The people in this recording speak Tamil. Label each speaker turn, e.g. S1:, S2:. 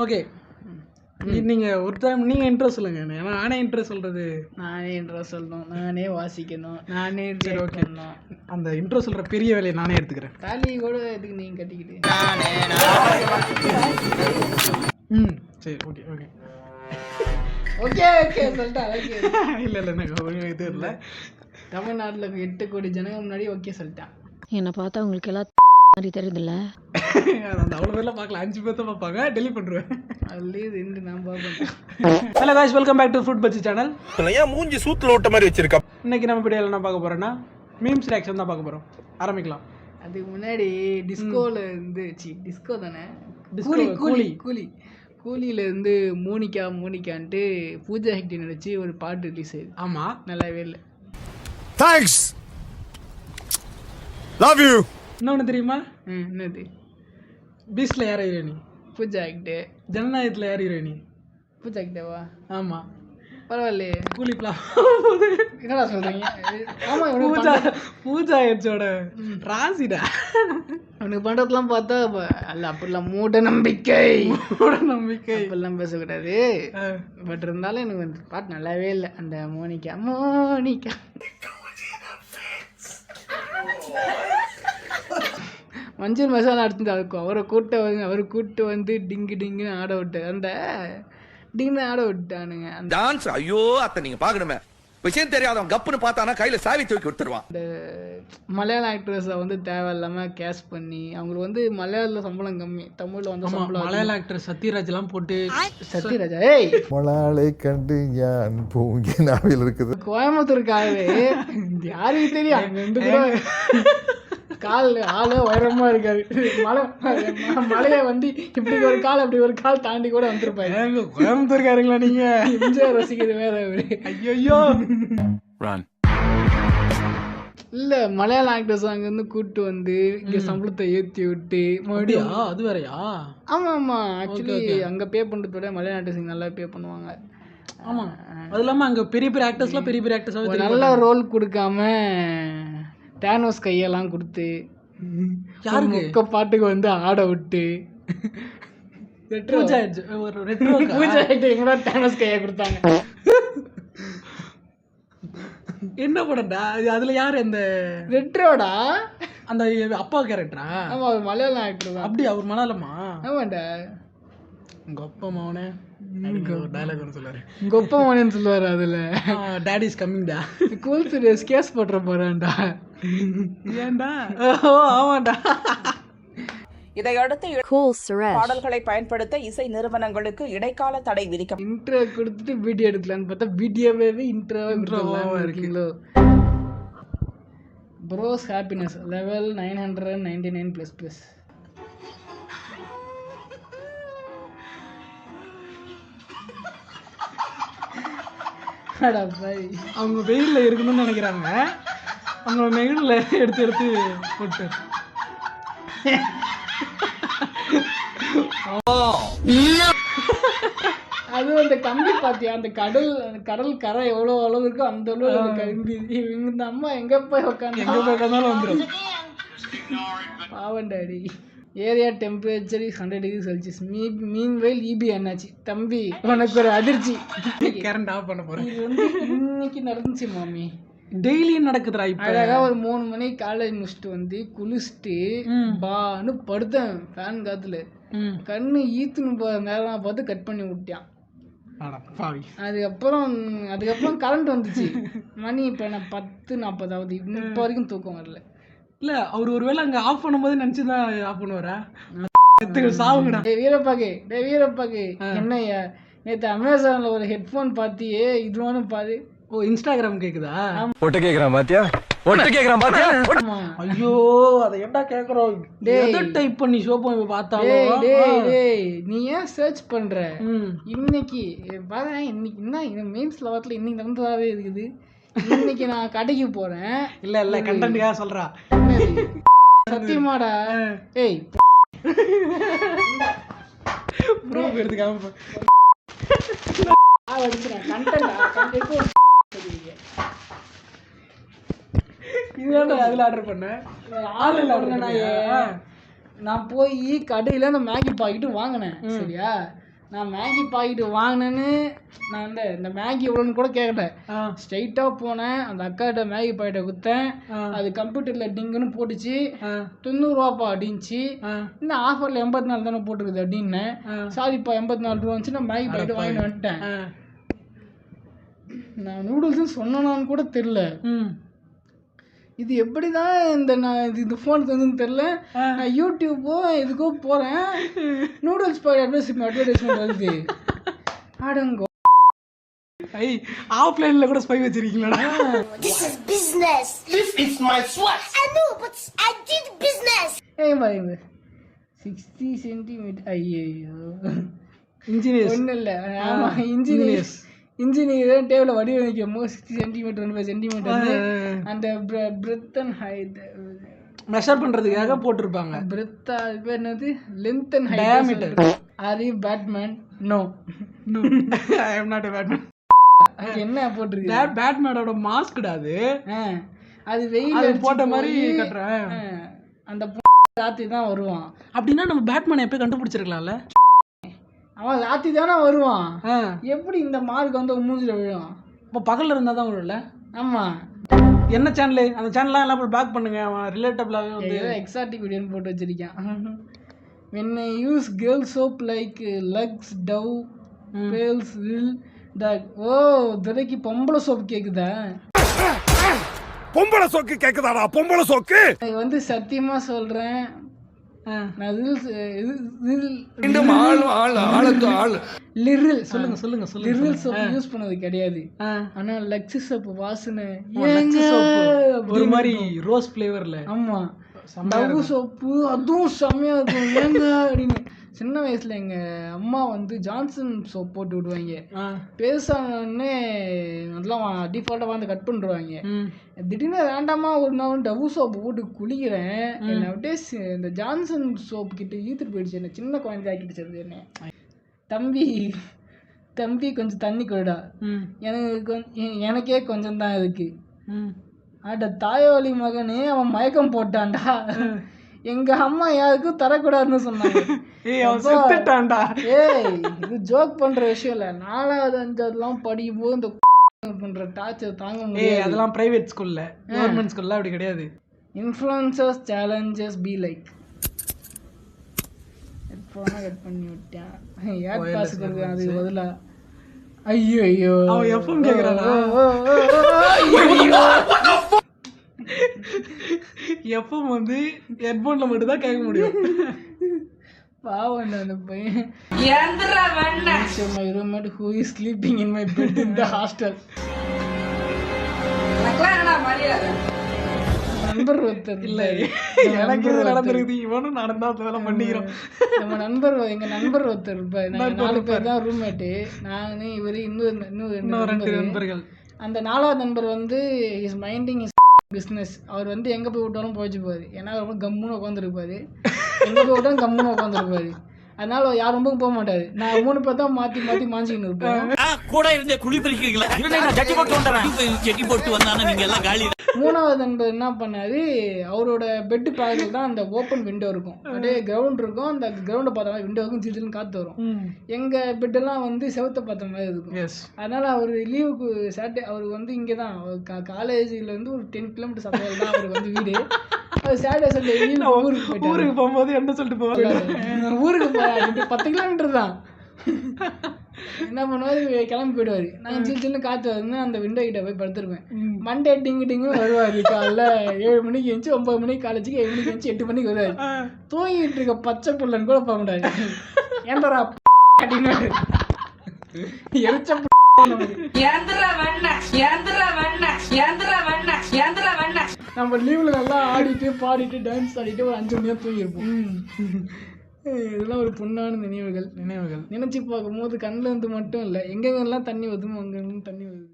S1: ஓகே, நீங்கள் ஒரு டைம் நீங்கள் இன்ட்ரோ சொல்லுங்க. ஏன்னா நானே இன்ட்ரோ சொல்கிறது,
S2: நானே இன்ட்ரோ சொல்லணும், நானே வாசிக்கணும், நானே
S1: சரி ஓகே. அந்த இன்ட்ரோ சொல்கிற பெரிய வேலையை நானே எடுத்துக்கிறேன்.
S2: தாலி கூட எதுக்கு நீங்கள் கட்டிக்கிட்டு?
S1: சரி ஓகே ஓகே
S2: ஓகே ஓகே சொல்லிட்டா. ஓகே
S1: இல்லை இல்லை எனக்கு இது இல்லை.
S2: தமிழ்நாட்டில் 8 கோடி ஜனங்க முன்னாடி ஓகே சொல்லிட்டான்.
S3: என்னை பார்த்தா உங்களுக்கு எல்லாம் மாதிரி தெரியுதுல்ல.
S1: அந்த அவ்வளோ பேர்லாம் பார்க்கல, 5 பேர் தான் பார்ப்பாங்க. டெலிட் பண்ணுறேன்.
S2: அதுலேயே ரெண்டு நான் பார்ப்பேன்.
S1: Hello guys, welcome back to food Pacchi channel.
S4: ஏன் மூஞ்சி சூத்துல ஓட்ட மாதிரி வச்சிருக்கா?
S1: இன்னைக்கு நம்ம வீடியோவில் என்ன பார்க்க போகிறோன்னா மீம்ஸ் ரியாக்ஷன் தான் பார்க்க போகிறோம். ஆரம்பிக்கலாம்.
S2: அதுக்கு முன்னாடி டிஸ்கோவில் இருந்து டிஸ்கோ தானே,
S1: கூலி கூலி
S2: கூலி கூலியில் இருந்து மோனிகான்ட்டு பூஜா ஹெக்டே நடிச்சு ஒரு பாட்டு ரிலீஸ் ஆயிடுது.
S1: ஆமாம்,
S2: நல்லாவே இல்லை.
S4: Thanks, love you.
S1: இன்னொன்று தெரியுமா?
S2: என்னது?
S1: பீஸ்டில் யார் ஹீரோயினி?
S2: பூஜா ஹெக்டே.
S1: ஜனநாயகத்தில் யார் ஹீரோயினி?
S2: பூஜா ஹெக்டேவா?
S1: ஆமாம்,
S2: பரவாயில்லையே.
S1: கூலி பிளான்.
S2: என்னடா சொல்கிறீங்க? ஆமாம்,
S1: பூஜா ஹெட்ஸோட ராசிடா.
S2: அவனுக்கு பண்ணுறதுலாம் பார்த்தா அல்ல, அப்படிலாம் மூட நம்பிக்கை அப்படிலாம் பேசக்கூடாது. பட் இருந்தாலும் எனக்கு வந்து பாட்டு நல்லாவே இல்லை. அந்த மோனிகா மஞ்சள் மசாலா அடுத்து இருக்கும். அவரை கூட்டு வந்து டிங்கு டிங்குன்னு ஆட விட்டு அந்த டிங்குன்னு ஆட விட்டானுங்க. அந்த
S4: டான்ஸ் ஐயோ அத்தை நீங்க பார்க்கணுமே, விஷயம் தெரியாதவன் கப்புன்னு பார்த்தானா கையில சாவி தூக்கி கொடுத்துருவான்.
S2: இந்த மலையாள ஆக்ட்ரஸை வந்து தேவையில்லாமல் கேஸ் பண்ணி, அவங்களுக்கு வந்து மலையாளத்தில் சம்பளம் கம்மி, தமிழில் வந்து சம்பளம்.
S1: மலையாள ஆக்டர் சத்யராஜ்லாம் போட்டு
S2: சத்யராஜா மலையாளை கண்டு ஞான் பூங்கி நாவில் இருக்குது. கோயம்புத்தூருக்காகவே யாருக்கு தெரியும், அங்கே வந்து கூட கால் ஆளே உயரமாக இருக்காரு. மலையை வந்து இப்படி ஒரு கால் அப்படி ஒரு கால் தாண்டி கூட வந்துருப்பாரு.
S1: கோயம்புத்தூர்காரங்களா நீங்கள்?
S2: எம்ஜிஆர் ரசிக்கிறது வேற.
S1: ஐயோ
S2: இல்லை, மலையாள ஆக்டர்ஸ் அங்கேருந்து கூப்பிட்டு வந்து இங்கே சம்பளத்தை ஏற்றி விட்டு மறுபடியும்.
S1: அது வேறையா?
S2: ஆமாம் ஆமாம், ஆக்சுவலி அங்கே பே பண்ணுறதோட மலையாள ஆக்டர்ஸ் நல்லா பே பண்ணுவாங்க.
S1: ஆமாம், அது இல்லாமல் அங்கே பெரிய பெரிய ஆக்டர்ஸ்லாம் பெரிய பெரிய ஆக்டர்ஸ்
S2: நல்ல ரோல் கொடுக்காம டேனோஸ் கையெல்லாம் கொடுத்து யாருக்கு பாட்டுக்கு வந்து ஆட விட்டு பூஜா எங்கடா டேனோஸ் கையை கொடுத்தாங்க.
S1: என்ன படம்டா அதுல யாரு? அந்த
S2: ரெட்ரோடா,
S1: அந்த அப்பா கேரக்டரா?
S2: ஆமா, அவர் மலையாளம் ஆக்டர் தான்.
S1: அப்படி அவர் மலையாளமா?
S2: ஆமாண்டா.
S1: கொப்ப மவனே டயலாக் ஒன்று சொல்லுவாரு,
S2: கொப்ப மவனேன்னு சொல்லுவாரு. அதுல
S1: டாடி இஸ் கம்மிங்டா,
S2: கூல் சீரியஸ் கேஸ் போட்டுற போறான்டா.
S1: ஏன்டா? ஓ ஆமாண்டா.
S5: இதையடுத்து பாடல்களை பயன்படுத்த இசை நிறுவனங்களுக்கு இடைக்கால தடை விதிக்க
S2: இன்ட்ரோ கொடுத்துட்டு வீடியோ எடுக்கலான்னு பார்த்தா வீடியோவே இன்ட்ரோவா இருக்கீங்களோ. Bros happiness level 999++.
S1: அவங்க வெயிலில் இருக்கணும்னு நினைக்கிறாங்க, அவங்க வெயிலில் எடுத்து போட்டு.
S2: அது அந்த கம்பி பாத்தியா, அந்த கடல் கரை எவ்வளோ அளவு இருக்கோ அந்த அளவு அந்த கம்பி. இந்த அம்மா எங்க போய் உட்காந்தாலும் வந்துடும். பாவண்டாடி. Area temperature 100°C. Meanwhile EB என்னாச்சு தம்பி, உனக்கு ஒரு அதிர்ச்சி.
S1: கரண்ட் ஆஃப் பண்ண போறேன்.
S2: இது வந்து இன்னைக்கு நடந்துச்சு மாமி.
S1: டெய்லியும் நடக்குதுடா. இப்போ
S2: அழகா ஒரு 3 மணிக்கு காலேஜ் முடிச்சுட்டு வந்து குளிச்சுட்டு பான்னு படுத்தேன் ஃபேன் காத்துல. கண்ணு ஈத்துன்னு போற நேரம் பார்த்து கட் பண்ணி விட்டான். அதுக்கப்புறம் கரண்ட் வந்துச்சு. மணி இப்போ நான் 10:40 ஆகுது. இப்போ வரைக்கும் தூக்கம் வரல.
S1: இல்லை, அவர் ஒருவேளை அங்கே ஆஃப் பண்ணும்போது நினச்சி தான் ஆஃப் பண்ணுவாரா? சாவுங்கடா.
S2: வீரப்பாக்கு என்னய்யா, நேற்று அமேசானில் ஒரு ஹெட்ஃபோன் பார்த்தியே, இதுவானு பாரு.
S1: ஓ, இன்ஸ்டாகிராம் கேக்குதா?
S4: ஒட்ட கேக்குறான் பாத்தியா?
S1: ஐயோ, அதை என்ன கேக்குறோம்? டைப் பண்ணி ஷோ பண்ணி பார்த்தாலும்
S2: நீ ஏன் சர்ச் பண்ற? இன்னைக்கு பாரு, இன்னைக்கு என்ன மெயின்ஸ் லெவல்ல இன்னைக்கு நடந்ததாவே இருக்குது. இன்னைக்கு நான் கடைக்கு போறேன்.
S1: இல்ல கண்டென்ட்காக சொல்றா.
S2: சத்தியமாடா. ஏய்
S1: ப்ரோ எடுத்துக்காம இதுதான் அதில் ஆர்டர் பண்ணேன். ஆன்லைனில் ஆர்டர் பண்ணேன்.
S2: நான் போய் கடையில் அந்த மேகி பாக்கெட்டு வாங்கினேன். சரியா, நான் மேகி பாக்கெட்டு வாங்கினேன்னு நான் இந்த மேகி எவ்வளோன்னு கூட கேட்கல. ஸ்ட்ரைட்டாக போனேன், அந்த அக்காட்ட மேகி பாக்கெட்டை குத்தேன். அது கம்ப்யூட்டரில் டிங்குன்னு போட்டுச்சு. 90 ரூபாப்பா அப்படின்ச்சு. இன்னும் ஆஃபரில் 84 தானே போட்டுருக்குது அப்படின்னேன். சாரிப்பா 84 ரூபா வந்துச்சு, நான் மேகி பாக்கெட்டு வாங்கிட்டு வந்துட்டேன். நான் நூடுல்ஸ்ன்னு சொன்னான்னு கூட தெரில. இது எப்படி தான் இந்த ஃபோனுக்கு வந்துன்னு தெரில. நான் யூடியூப்போ இதுக்கோ போகிறேன், நூடுல்ஸ் அட்வர்டைஸ்மெண்ட் வருது. அடங்கோ
S1: ஆஃப்லைன்ல கூட ஸ்பை வச்சிருக்கீங்களா?
S6: This is business. This is my sweat. I know, but I did business.
S2: பாருங்க 60 சென்டிமீட்டர். ஐயோ
S1: இன்ஜினியர்ஸ்
S2: ஒன்றும் இல்லை. ஆமாம், இன்ஜினியர் டேபிள வடிவமைக்கும் 60 சென்டிமீட்டர் 25 சென்டிமீட்டர் அந்த பிரெத் அண்ட் ஹைட்
S1: மெஷர் பண்றதுக்காக போட்டிருப்பாங்க.
S2: பிரெத்தா பேர் என்னது? Length and height
S1: diameter.
S2: Are you Batman? No,
S1: I am not a Batman.
S2: என்ன போட்டிருக்கு?
S1: பேட்மேனோட மாஸ்க்டா அது.
S2: அது வெயில்
S1: போட்ட மாதிரி கட்டுறேன்.
S2: அந்த ராத்திரி தான் வருவான்.
S1: அப்படின்னா நம்ம பேட்மேனை எப்போ கண்டுபிடிச்சிருக்கலாம்ல?
S2: அவன் ராத்திரி தானே வருவான். எப்படி இந்த மார்க் வந்து மூஞ்சில விழும்?
S1: இப்போ பகல்ல இருந்தா தான் வரும்ல?
S2: ஆமா.
S1: என்ன சேனல்? அந்த சேனல்லாம் எல்லாம் போய் பேக் பண்ணுங்க. அவன் ரிலேட்டபிளாவே வந்து
S2: எக்ஸாட்டிக் வீடியோன்னு போட்டு வச்சிருக்கான். when I use girl soap like Lux, Dove, Pearls, Rill, that திரைக்கு பொம்பளை சோப் கேக்குதா?
S4: பொம்பளை சோக்கு கேக்குதாடா? பொம்பளை சோக்கு
S2: வந்து சத்தியமா சொல்றேன், நான் லிரில் சோப் யூஸ் பண்ணது கிடையாது. ஆனா லக்ஸ் சோப் வாசனை
S1: ஒரு மாதிரி ரோஸ் ஃப்ளேவர்ல.
S2: ஆமா, டவ் சோப்பு அதுவும் செம்மையா இருக்கும். ஏங்க அப்படின்னு சின்ன வயசுல எங்க அம்மா வந்து ஜான்சன் சோப் போட்டு விடுவாங்க. பேசானே அதெல்லாம் டிஃபால்ட்டா வந்து கட் பண்ணிடுவாங்க. திடீர்னு வேண்டாமா ஒரு நாள் டவ் சோப்பு போட்டு குளிக்கிறேன். என்ன அப்படியே இந்த ஜான்சன் சோப் கிட்ட ஈத்துட்டு போயிடுச்சு. என்ன சின்ன குழந்தை ஆக்கிடுச்சு. என்ன தம்பி கொஞ்சம் தண்ணி கொடுடா, எனக்கே கொஞ்சம் தான் இருக்கு. அட தாயோலி மகனே, அவன் மயக்கம் போட்டான்டா. எங்க அம்மா யாருக்கும் தரக்கூடாதுன்னு சொன்னாங்க. இது ஜோக் பண்ற விஷயம் இல்ல. 4வது 5வதுலாம் படிக்கும் போது இந்த பண்ற டார்ச்சர் தாங்க முடியாது.
S1: அதெல்லாம் பிரைவேட் ஸ்கூல்ல, கவர்மெண்ட் ஸ்கூல்ல அப்படி கிடையாது.
S2: Influencers challenges be like. எப்போனா கட் பண்ணி விட்டேன். ஏட் பாஸ் கொடுங்க அதுக்கு பதிலா. ஐயோ
S1: அவன் எஃப்எம் கேக்குறானா? எஃப்எம் வந்து ஹெட்போன்ல மட்டும் தான் கேட்க முடியும்.
S2: பாவம் அந்த பையன். My roommate who is sleeping in my bed in the hostel. நண்பர் ஒருத்தர்
S1: இல்ல, எனக்கு இது நடந்துருக்குது. இவனும் நடந்தா அதெல்லாம் பண்ணிக்கிறோம்.
S2: நம்ம எங்க நண்பர் ஒருத்தர் இருப்பாரு. நாங்க 4 பேர் தான் ரூம்மேட்டு. நானு இவரு இன்னும் 2 நண்பர்கள். அந்த 4வது நண்பர் வந்து இஸ் மைண்டிங் பிஸ்னஸ். அவர் வந்து எங்கே போய் விட்டாலும் போச்சுப்பாரு. ஏன்னா ரொம்ப கம்முன்னு உட்காந்துருப்பாரு. எங்கே போய் விட்டாலும் கம்முன்னு உட்காந்துருப்பாரு. அதனால யார் ரொம்ப போக மாட்டாரு. நான் 3 பேர் தான் மாற்றி மாற்றிக்கின்னு இருப்பேன். கூட இருந்தே குழி பறிக்கிறீங்களா? 3வது நண்பர் என்ன பண்ணாரு, அவரோட பெட்டு பக்கத்தில் தான் அந்த ஓப்பன் விண்டோ இருக்கும். அப்படியே கிரவுண்ட் இருக்கும். அந்த கிரவுண்டை பார்த்தா விண்டோ இருக்கும், சில்லுன்னு காற்று வரும். எங்கள் பெட்டெல்லாம் வந்து செவத்தை பார்த்த மாதிரி இருக்கும். அதனால அவர் லீவுக்கு சாட்டர்டே அவருக்கு வந்து இங்கே தான் காலேஜில் வந்து ஒரு 10 கிலோமீட்டர் சமையல் தான் அவருக்கு வந்து வீடு. அவர் சாட்டர்டே சண்டே ஊருக்கு
S1: போகும்போது என்ன சொல்லிட்டு போவாங்க,
S2: ஊருக்கு போய் 10 கிலோமீட்டர் தான். என்ன பண்ணுவாரு, கிளம்பி போயிடுவாரு. நாங்கள் சின்ன காற்று வந்து அந்த விண்டோ கிட்ட போய் படுத்துருப்பேன். மண்டே டிங்கு வருவார். காலைல 7 மணிக்கு எழுந்துச்சு, 9 மணிக்கு காலேஜுக்கு 7 மணிக்கு எழுந்துச்சு, 8 மணிக்கு வருவார். தூங்கிட்டு இருக்க பச்சை புள்ளன்னு கூட போக முடியாது. ஏன்டா அப்படின்னு எரிச்ச நம்ம லீவ்ல நல்லா ஆடிட்டு பாடிட்டு டான்ஸ் ஆடிட்டு ஒரு 5 மணியா தூங்கியிருப்போம். இதெல்லாம் ஒரு பொண்ணான நினைவுகள். நினைச்சு பார்க்கும் போது கண்ணில் இருந்து மட்டும் இல்லை, எங்கெங்கெல்லாம் தண்ணி வருதுமோ அங்கெல்லாம் தண்ணி வருது.